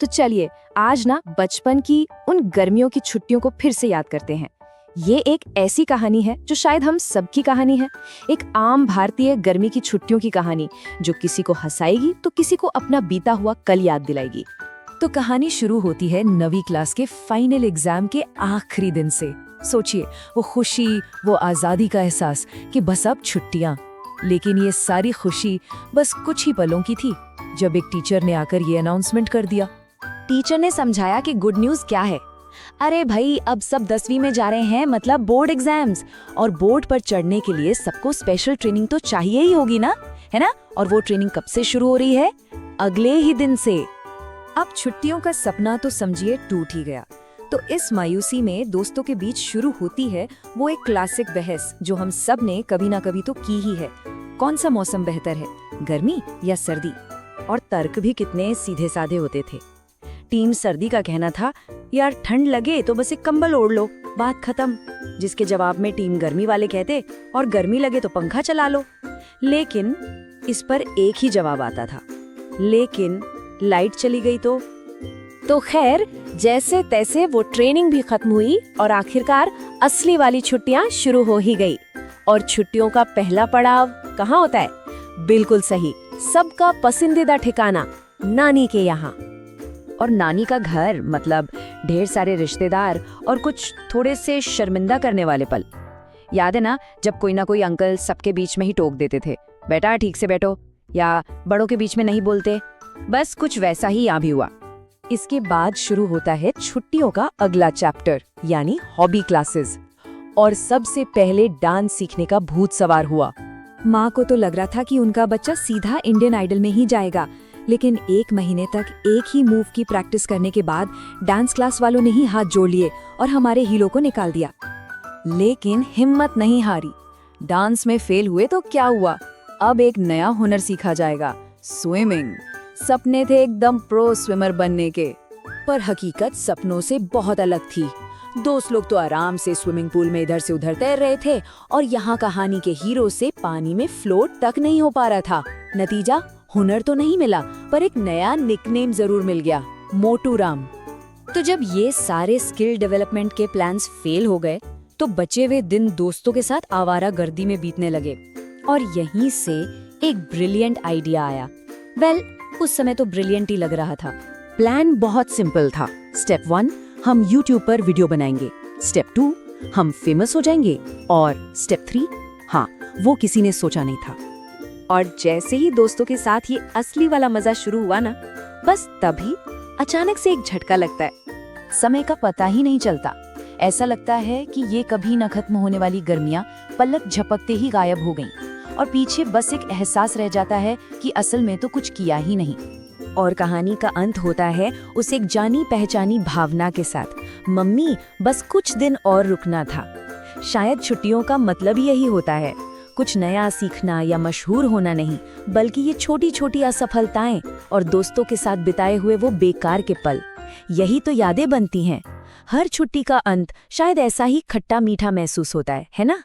तो चलिए आज ना बचपन की उन गर्मियों की छुट्टियों को फिर से याद करते हैं। ये एक ऐसी कहानी है जो शायद हम सबकी कहानी है, एक आम भारतीय गर्मी की छुट्टियों की कहानी जो किसी को हंसाएगी तो किसी को अपना बीता हुआ कल याद दिलाएगी। तो कहानी शुरू होती है 9वीं क्लास के फाइनल एग्जाम के आखिरी दिन से। सोचिए, वो खुशी, वो आजादी का एहसास कि बस अब छुट्टियां। लेकिन ये सारी खुशी बस कुछ ही पलों की थी जब एक टीचर ने आकर ये अनाउंसमेंट कर दिया। टीचर ने समझाया कि गुड न्यूज क्या है। अरे भाई, अब सब 10वीं में जा रहे हैं, मतलब बोर्ड एग्जाम्स, और बोर्ड पर चढ़ने के लिए सबको स्पेशल ट्रेनिंग तो चाहिए ही होगी ना, है ना। और वो ट्रेनिंग कब से शुरू हो रही है? अगले ही दिन से। अब छुट्टियों का सपना तो समझिए टूट ही गया। तो इस मायूसी में दोस्तों के बीच शुरू होती है वो एक क्लासिक बहस जो हम सब ने कभी ना कभी तो की ही है। कौन सा मौसम बेहतर है, गर्मी या सर्दी? और तर्क भी कितने सीधे साधे होते थे। टीम सर्दी का कहना था, यार ठंड लगे तो बस एक कंबल ओढ़ लो, बात खत्म। जिसके जवाब में टीम गर्मी वाले कहते, और गर्मी लगे तो पंखा चला लो। लेकिन इस पर एक ही जवाब आता था, लेकिन लाइट चली गई तो खैर, जैसे तैसे वो ट्रेनिंग भी खत्म हुई और आखिरकार असली वाली छुट्टियां शुरू हो ही गई। और छुट्टियों का पहला पड़ाव कहाँ होता है? बिल्कुल सही, सबका पसंदीदा ठिकाना, नानी के यहाँ। और नानी का घर मतलब ढेर सारे रिश्तेदार और कुछ थोड़े से शर्मिंदा करने वाले पल। याद है ना, जब कोई ना कोई अंकल सबके बीच में ही टोक देते थे, बेटा ठीक से बैठो, या बड़ों के बीच में नहीं बोलते। बस कुछ वैसा ही यहाँ भी हुआ। इसके बाद शुरू होता है छुट्टियों का अगला चैप्टर, यानी हॉबी क्लासेस। और सबसे पहले डांस सीखने का भूत सवार हुआ। माँ को तो लग रहा था कि उनका बच्चा सीधा इंडियन आइडल में ही जाएगा, लेकिन 1 महीने तक एक ही मूव की प्रैक्टिस करने के बाद डांस क्लास वालों ने ही हाथ जोड़ लिए और हमारे हीरो को निकाल दिया। लेकिन हिम्मत नहीं हारी। डांस में फेल हुए तो क्या हुआ, अब एक नया हुनर सीखा जाएगा, स्विमिंग। सपने थे एकदम प्रो स्विमर बनने के, पर हकीकत सपनों से बहुत अलग थी। दोस्त लोग तो आराम से स्विमिंग पूल में इधर से उधर तैर रहे थे, और यहाँ कहानी के हीरो से पानी में फ्लोट तक नहीं हो पा रहा था। नतीजा, हुनर तो नहीं मिला, पर एक नया निकनेम जरूर मिल गया, मोटू राम। तो जब ये सारे स्किल डेवलपमेंट के प्लान्स फेल हो गए तो बचे हुए दिन दोस्तों के साथ आवारा गर्दी में बीतने लगे। और यहीं से एक ब्रिलियंट आइडिया आया। उस समय तो ब्रिलियंट ही लग रहा था। प्लान बहुत सिंपल था। स्टेप 1, हम YouTube पर वीडियो बनाएंगे। स्टेप 2, हम फेमस हो जाएंगे। और स्टेप 3, हाँ, वो किसी ने सोचा नहीं था। और जैसे ही दोस्तों के साथ ये असली वाला मजा शुरू हुआ ना, बस तभी अचानक से एक झटका लगता है। समय का पता ही नहीं चलता। ऐसा लगता है कि ये कभी न खत्म होने वाली गर्मियां पलक झपकते ही गायब हो गईं, और पीछे बस एक एहसास रह जाता है कि असल में तो कुछ किया ही नहीं। और कहानी का अंत होता है उस एक जानी पहचानी भावना के साथ, मम्मी बस कुछ दिन और रुकना था। शायद छुट्टियों का मतलब यही होता है, कुछ नया सीखना या मशहूर होना नहीं, बल्कि ये छोटी छोटी असफलताएं और दोस्तों के साथ बिताए हुए वो बेकार के पल, यही तो यादें बनती हैं। हर छुट्टी का अंत शायद ऐसा ही खट्टा मीठा महसूस होता है ना?